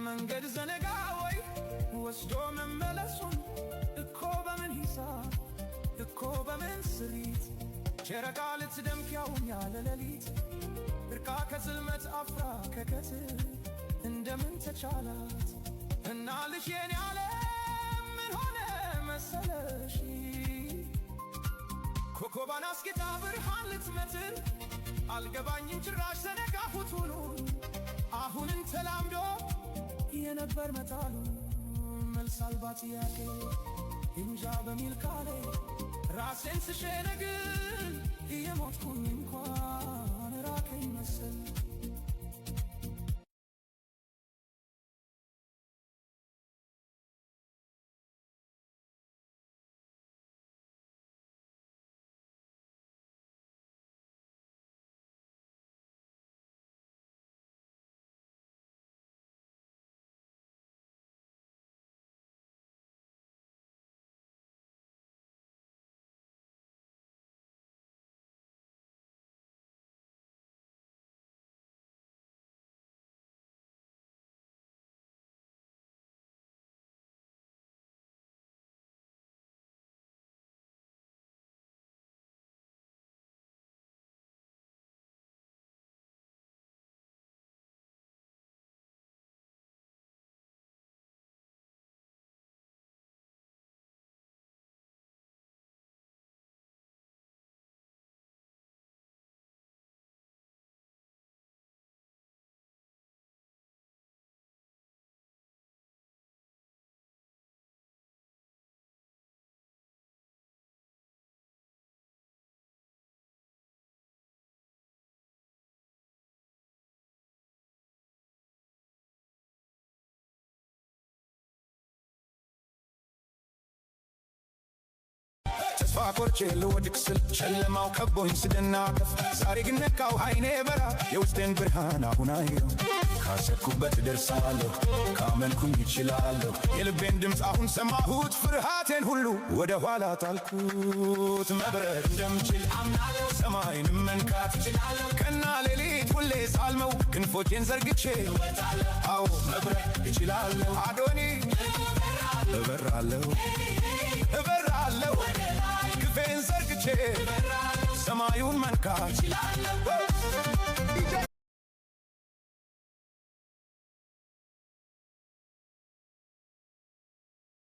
መንገድ ዘነጋ ወይ ወስዶ መመለሱን እኮ በምን ሂሳብ እኮ በምን ስሪት ጨረቃ ልትደምቅ ያውም ያለ ሌሊት እርቃ ከጽልመት አፍራ ከቀትር እንደምን ተቻላት እና ልሽ የኔ ዓለም ምን ሆነ መሰለሽ ኮከቧን አስጌጣ ብርሃን ልትመትር አልገባኝም ጭራሽ ዘነጋሁት ሁሉን አሁንን ተላምዶ የነበር መጣሉ መልስ አልባ ጥያቄ እንጃ በሚል ቃሌ ራሴን ስሸነግል እየሞትኩኝ እንኳን ራቀኝ መሰል ተስፋ ቆርጬ ልወድቅ ስል ጨለማው ከቦኝ ስደናቀፍ ዛሬ ግን ነቃው አይኔ በራ የውስጤን ብርሃን አሁን አየሁ ካሰብኩበት ደርሳለሁ ካመንኩኝ እችላለሁ የልቤን ድምፅ አሁን ሰማሁት ፍርሃቴን ሁሉ ወደ ኋላ ጣልኩት መብረር እንደምችል አምናለሁ ሰማይንም መንካት እችላለሁ ቀንና ሌሊት ሁሌ ሳልመው ክንፎቼን ዘርግቼ አዎ መብረር እችላለሁ አዶኒ እበራለሁ እበራለሁ ክንፌን ዘርግቼ ሰማዩን መንካት